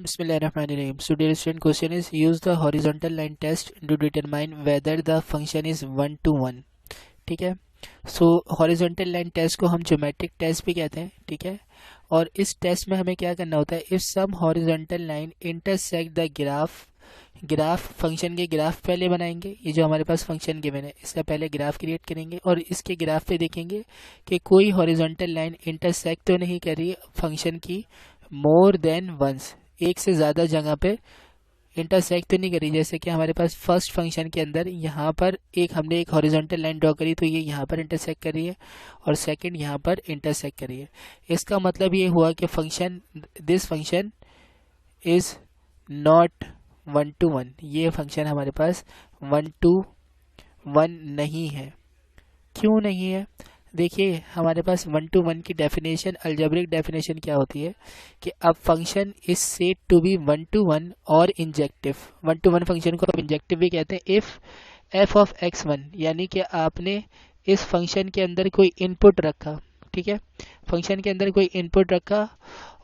Bismillahirrahmanirrahim. So dear student, question is use the horizontal line test to determine whether the function is 1 to 1. ठीक है. सो horizontal line test को हम geometric test भी कहते हैं. ठीक है. और इस टेस्ट में हमें क्या करना होता है, if some horizontal line intersect the graph function के ग्राफ पहले बनाएंगे. ये जो हमारे पास फंक्शन गिवन है इसका पहले ग्राफ क्रिएट करेंगे और इसके ग्राफ पे देखेंगे कि कोई हॉरिजॉन्टल लाइन इंटरसेक्ट तो नहीं कर रही फंक्शन की मोर देन वंस, एक से ज़्यादा जगह पे इंटरसेक्ट तो नहीं करी. जैसे कि हमारे पास फर्स्ट फंक्शन के अंदर यहाँ पर हमने एक हॉरिजॉन्टल लाइन ड्रॉ करी तो ये यहाँ पर इंटरसेक्ट कर रही है और सेकंड यहाँ पर इंटरसेक्ट कर रही है. इसका मतलब ये हुआ कि this function is not 1 to 1. ये फंक्शन हमारे पास 1 to 1 नहीं है. क्यों नहीं है? देखिए हमारे पास 1 to 1 की डेफिनेशन, अलजेब्रिक डेफिनेशन क्या होती है कि अब function is said to be 1 to 1 और इंजेक्टिव. 1 to 1 फंक्शन को आप इंजेक्टिव भी कहते हैं इफ f of x1, यानी कि आपने इस फंक्शन के अंदर कोई इनपुट रखा. ठीक है, फंक्शन के अंदर कोई इनपुट रखा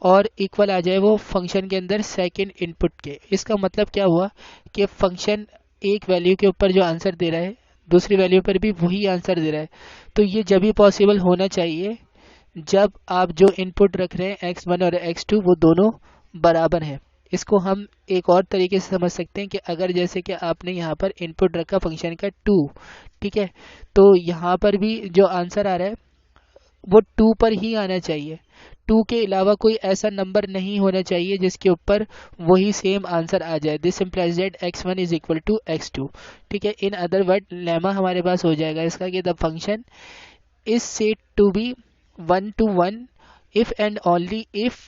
और इक्वल आ जाए वो फंक्शन के अंदर सेकंड इनपुट के. इसका मतलब क्या हुआ कि फंक्शन एक वैल्यू के ऊपर जो आंसर दे रहा है दूसरी वैल्यू पर भी वही आंसर दे रहा है. तो ये जब भी पॉसिबल होना चाहिए जब आप जो इनपुट रख रहे हैं x1 और x2 वो दोनों बराबर हैं. इसको हम एक और तरीके से समझ सकते हैं कि अगर जैसे कि आपने यहाँ पर इनपुट रखा फंक्शन का 2, ठीक है, तो यहाँ पर भी जो आंसर आ रहा है वो 2 पर ही आना चाहिए. 2 के अलावा कोई ऐसा नंबर नहीं होना चाहिए जिसके ऊपर वही सेम आंसर आ जाए. This implies that x1 is equal to x2. ठीक है, इन अदर वर्ड लेमा हमारे पास हो जाएगा इसका कि the function is said to be 1 to 1 if and only if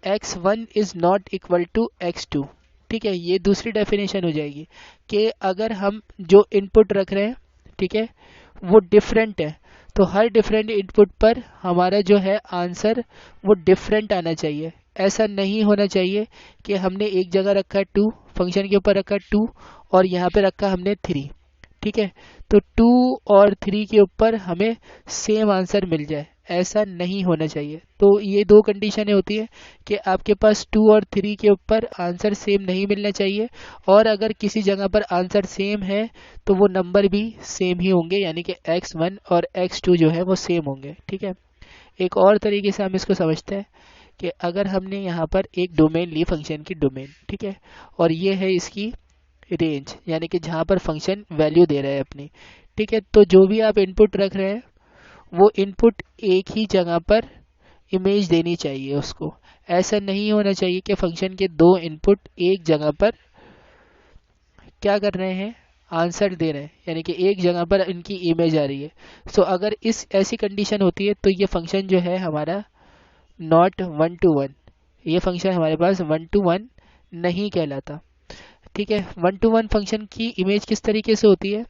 x1 is not equal to x2. ठीक है, ये दूसरी डेफिनेशन हो जाएगी कि अगर हम जो इनपुट रख रहे हैं, ठीक है, वो डिफरेंट है तो हर डिफरेंट इनपुट पर हमारा जो है आंसर वो डिफरेंट आना चाहिए. ऐसा नहीं होना चाहिए कि हमने एक जगह रखा 2, फंक्शन के ऊपर रखा 2 और यहाँ पे रखा हमने 3. ठीक है, तो 2 और 3 के ऊपर हमें सेम आंसर मिल जाए, ऐसा नहीं होना चाहिए. तो ये दो कंडीशनें होती है कि आपके पास 2 और 3 के ऊपर आंसर सेम नहीं मिलना चाहिए और अगर किसी जगह पर आंसर सेम है तो वो नंबर भी सेम ही होंगे, यानी कि x1 और x2 जो है वो सेम होंगे. ठीक है, एक और तरीके से हम इसको समझते हैं कि अगर हमने यहाँ पर एक डोमेन ली फंक्शन की डोमेन, ठीक है, और ये है इसकी रेंज, यानी कि जहाँ पर फंक्शन वैल्यू दे रहा है अपनी. ठीक है, तो जो भी आप इनपुट रख रहे हैं वो इनपुट एक ही जगह पर इमेज देनी चाहिए उसको. ऐसा नहीं होना चाहिए कि फंक्शन के दो इनपुट एक जगह पर क्या कर रहे हैं, आंसर दे रहे हैं, यानी कि एक जगह पर इनकी इमेज आ रही है. सो अगर इस ऐसी कंडीशन होती है तो ये फंक्शन जो है हमारा नॉट 1 to 1, ये फंक्शन हमारे पास 1 to 1 नहीं कहलाता. ठीक है, 1 to 1 फंक्शन की इमेज किस तरीके से होती है,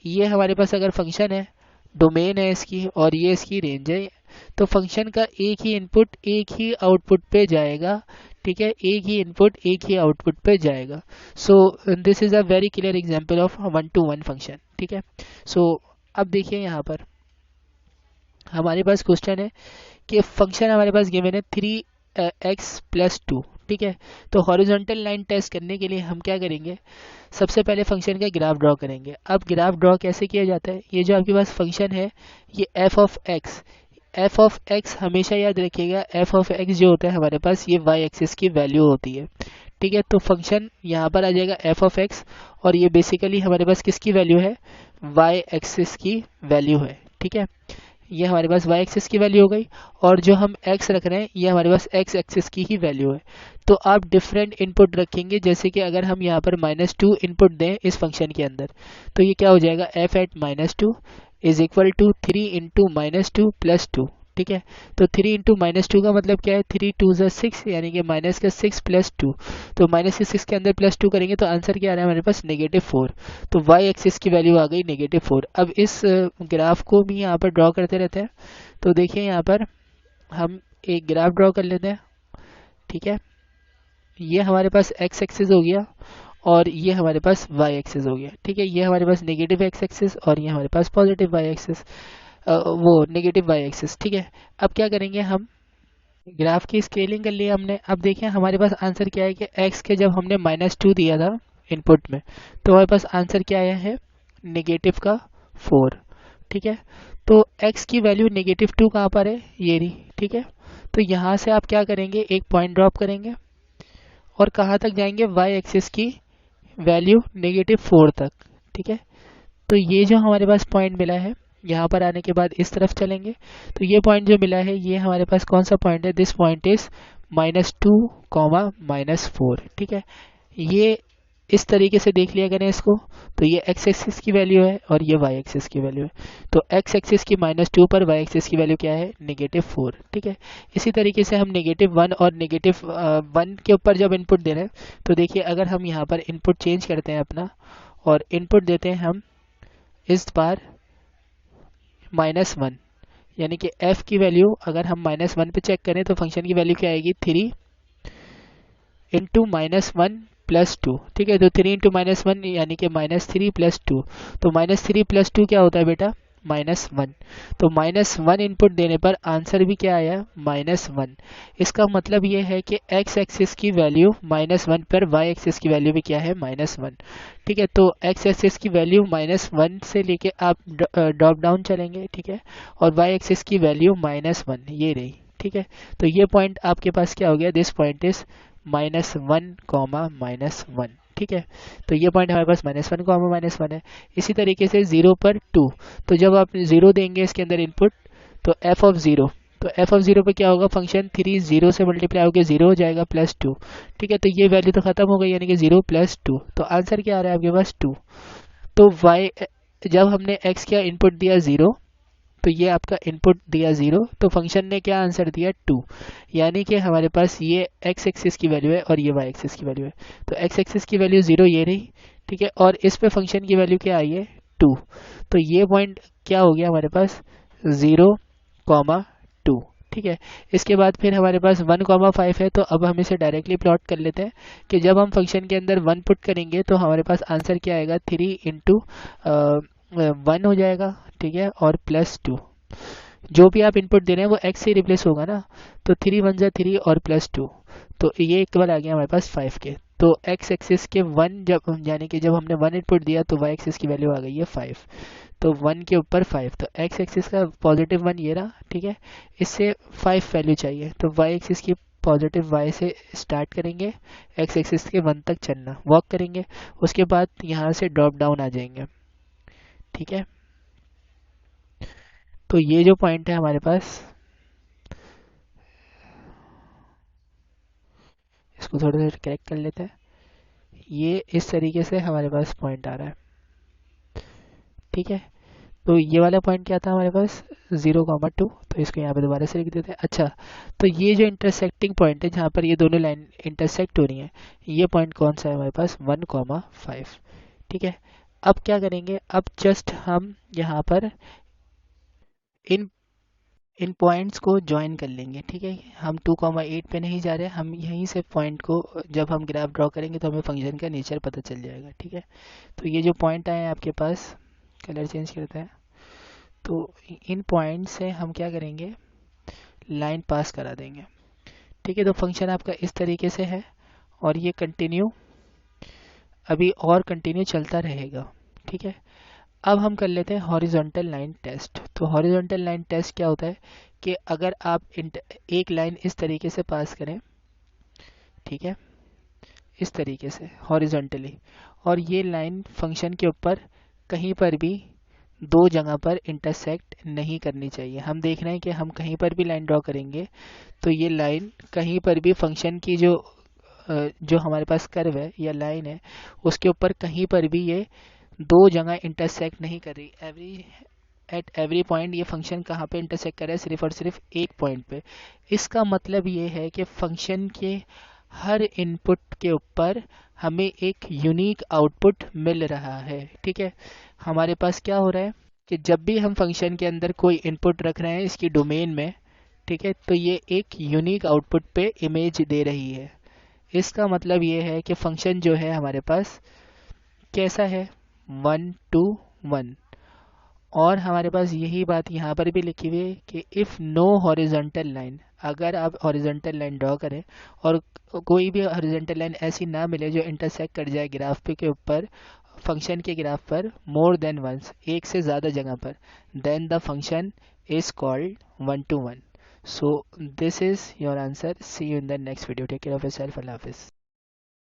ये हमारे पास अगर फंक्शन है, डोमेन है इसकी और ये इसकी रेंज है, तो फंक्शन का एक ही इनपुट एक ही आउटपुट पे जाएगा. ठीक है, एक ही इनपुट एक ही आउटपुट पे जाएगा. So this is a very clear example of 1 to 1 function. ठीक है, सो अब देखिए यहाँ पर हमारे पास क्वेश्चन है कि फंक्शन हमारे पास गिवन है 3x+2. ठीक है, तो हॉरिजॉन्टल लाइन टेस्ट करने के लिए हम क्या करेंगे, सबसे पहले फंक्शन का ग्राफ ड्रॉ करेंगे. अब ग्राफ ड्रॉ कैसे किया जाता है, ये जो आपके पास फंक्शन है ये f ऑफ x हमेशा याद रखिएगा, f ऑफ x जो होता है हमारे पास ये y एक्सिस की वैल्यू होती है. ठीक है, तो फंक्शन यहाँ पर आ जाएगा f ऑफ x और ये बेसिकली हमारे पास किसकी वैल्यू है, y एक्सिस की वैल्यू है. ठीक है, ये हमारे पास y एक्सिस की वैल्यू हो गई और जो हम x रख रहे हैं ये हमारे पास x एक्सिस की ही वैल्यू है. तो आप डिफरेंट इनपुट रखेंगे, जैसे कि अगर हम यहाँ पर -2 इनपुट दें इस फंक्शन के अंदर तो ये क्या हो जाएगा, f at -2 is equal to 3 into -2 plus 2. ठीक है, तो 3 इंटू -2 का मतलब क्या है, 3 2 ज़ा 6, यानी कि माइनस का 6 प्लस 2. तो माइनस के 6 के अंदर प्लस 2 करेंगे तो आंसर क्या आ रहा है हमारे पास, -4. तो y एक्सिस की वैल्यू आ गई -4. अब इस ग्राफ को भी यहाँ पर ड्रॉ करते रहते हैं. तो देखिए यहाँ पर हम एक ग्राफ ड्रॉ कर लेते हैं. ठीक है, ये हमारे पास x एक्सिस हो गया और ये हमारे पास y एक्सिस हो गया. ठीक है, ये हमारे पास नेगेटिव x एक्सिस और ये हमारे पास पॉजिटिव y एक्सिस, वो नेगेटिव y एक्सिस. ठीक है, अब क्या करेंगे हम, ग्राफ की स्केलिंग कर लिया हमने। अब देखिए हमारे पास आंसर क्या है कि x के जब हमने -2 दिया था इनपुट में, तो हमारे पास आंसर क्या आया है, नेगेटिव का 4। ठीक है, तो x की वैल्यू -2 कहाँ पर है, ये रही। ठीक है, तो यहाँ से आप क्या करेंगे, एक पॉइंट ड्रॉप करेंगे और कहाँ तक जाएंगे, y एक्सिस की वैल्यू -4 तक। ठीक है, तो ये जो हमारे पास पॉइंट मिला है, यहाँ पर आने के बाद इस तरफ चलेंगे, तो ये पॉइंट जो मिला है ये हमारे पास कौन सा पॉइंट है, दिस पॉइंट इज -2, -4। ठीक है, ये इस तरीके से देख लिया करें इसको। तो ये x एक्सिस की वैल्यू है और ये y एक्सिस की वैल्यू है। तो x एक्सिस की -2 पर y एक्सिस की वैल्यू क्या है, -4। ठीक है, इसी तरीके से हम -1 और -1 के ऊपर जब इनपुट दे रहे हैं, तो देखिए अगर हम यहाँ पर इनपुट चेंज करते हैं अपना और इनपुट देते हैं हम इस बार -1, यानी कि f की वैल्यू अगर हम -1 पे चेक करें तो फंक्शन की वैल्यू क्या आएगी, 3 इंटू -1 प्लस 2। ठीक है, तो 3 इंटू -1 यानी कि -3 प्लस 2। तो -3 प्लस 2 क्या होता है बेटा, -1। तो -1 इनपुट देने पर आंसर भी क्या आया, -1। इसका मतलब ये है कि x एक्सिस की वैल्यू -1 पर y एक्सिस की वैल्यू भी क्या है, -1। ठीक है, तो x एक्सिस की वैल्यू -1 से लेके आप ड्रॉप डाउन चलेंगे। ठीक है, और y एक्सिस की वैल्यू -1 ये रही। ठीक है, तो ये पॉइंट आपके पास क्या हो गया, दिस पॉइंट इज -1, -1। ठीक है, तो ये पॉइंट हमारे पास -1, -1 है। इसी तरीके से 0 पर 2, तो जब आप 0 देंगे इसके अंदर इनपुट, तो f ऑफ 0, तो f ऑफ 0 पे क्या होगा, फंक्शन 3 0 से मल्टीप्लाई होकर 0 हो जाएगा +2। ठीक है, तो ये वैल्यू तो खत्म हो गई, यानी कि 0 + 2, तो आंसर क्या आ रहा है आपके पास, 2। तो y, जब हमने x का इनपुट दिया 0, तो ये आपका इनपुट दिया 0, तो फंक्शन ने क्या आंसर दिया, 2। यानी कि हमारे पास ये x एक्सिस की वैल्यू है और ये y एक्सिस की वैल्यू है। तो x एक्सिस की वैल्यू 0 ये रही। ठीक है, और इस पे फंक्शन की वैल्यू क्या आई है, 2। तो ये पॉइंट क्या हो गया हमारे पास, 0, 2। ठीक है, इसके बाद फिर हमारे पास 1, 5 है। तो अब हम इसे डायरेक्टली प्लॉट कर लेते हैं कि जब हम फंक्शन के अंदर 1 पुट करेंगे तो हमारे पास आंसर क्या आएगा, 3 इंटू 1 हो जाएगा। ठीक है, और +2, जो भी आप इनपुट दे रहे हैं वो x से रिप्लेस होगा ना, तो 3 1 3 और +2, तो ये इक्वल आ गया हमारे पास 5 के। तो x एक्सिस के 1, जब यानी कि जब हमने 1 इनपुट दिया तो y एक्सिस की वैल्यू आ गई है 5। तो 1 के ऊपर 5, तो x एक्सिस का +1 ये रहा। ठीक है, इससे 5 वैल्यू चाहिए, तो y एक्सिस की पॉजिटिव y से स्टार्ट करेंगे, x एक्सिस के 1 तक चलना, वॉक करेंगे, उसके बाद यहाँ से ड्रॉप डाउन आ जाएंगे। ठीक है, तो ये जो पॉइंट है हमारे पास, इसको थोड़ा सा करेक्ट कर लेते हैं। ये इस तरीके से हमारे पास पॉइंट आ रहा है। ठीक है, तो ये वाला पॉइंट क्या था हमारे पास, 0, 2। तो इसको यहाँ पे दोबारा से लिख देते हैं। अच्छा, तो ये जो इंटरसेक्टिंग पॉइंट है जहाँ पर ये दोनों लाइन इंटरसेक्ट हो रही हैं, ये पॉइंट कौन सा है हमारे पास, 1, 5। ठीक है, अब क्या करेंगे, अब जस्ट हम यहाँ पर इन इन पॉइंट्स को ज्वाइन कर लेंगे। ठीक है, हम 2, 8 पे नहीं जा रहे, हम यहीं से पॉइंट को, जब हम ग्राफ ड्रॉ करेंगे तो हमें फंक्शन का नेचर पता चल जाएगा। ठीक है, तो ये जो पॉइंट आए हैं आपके पास, कलर चेंज करते हैं, तो इन पॉइंट से हम क्या करेंगे, लाइन पास करा देंगे। ठीक है, तो फंक्शन आपका इस तरीके से है और ये कंटिन्यू अभी और कंटिन्यू चलता रहेगा। ठीक है, अब हम कर लेते हैं हॉरिजॉन्टल लाइन टेस्ट। तो हॉरिजॉन्टल लाइन टेस्ट क्या होता है कि अगर आप एक लाइन इस तरीके से पास करें, ठीक है, इस तरीके से हॉरिजॉन्टली, और ये लाइन फंक्शन के ऊपर कहीं पर भी दो जगह पर इंटरसेक्ट नहीं करनी चाहिए। हम देख रहे हैं कि हम कहीं पर भी लाइन ड्रॉ करेंगे तो ये लाइन कहीं पर भी फंक्शन की जो हमारे पास कर्व है या लाइन है उसके ऊपर कहीं पर भी ये दो जगह इंटरसेक्ट नहीं कर रही। एट एवरी पॉइंट ये फंक्शन कहाँ पे इंटरसेक्ट कर रहा है, सिर्फ और सिर्फ एक पॉइंट पे। इसका मतलब ये है कि फंक्शन के हर इनपुट के ऊपर हमें एक यूनिक आउटपुट मिल रहा है। ठीक है, हमारे पास क्या हो रहा है कि जब भी हम फंक्शन के अंदर कोई इनपुट रख रहे हैं इसकी डोमेन में, ठीक है, तो ये एक यूनिक आउटपुट पे इमेज दे रही है। इसका मतलब ये है कि फंक्शन जो है हमारे पास कैसा है, 1 to 1। और हमारे पास यही बात यहाँ पर भी लिखी हुई है कि इफ़ नो हॉरिजॉन्टल लाइन, अगर आप हॉरिजॉन्टल लाइन ड्रॉ करें और कोई भी हॉरिजॉन्टल लाइन ऐसी ना मिले जो इंटरसेक्ट कर जाए ग्राफ पे के ऊपर, फंक्शन के ग्राफ पर मोर देन वंस, एक से ज़्यादा जगह पर, then the function is called one to one. So this is your answer. See you in the next video. Take care of yourself. Allah Hafiz.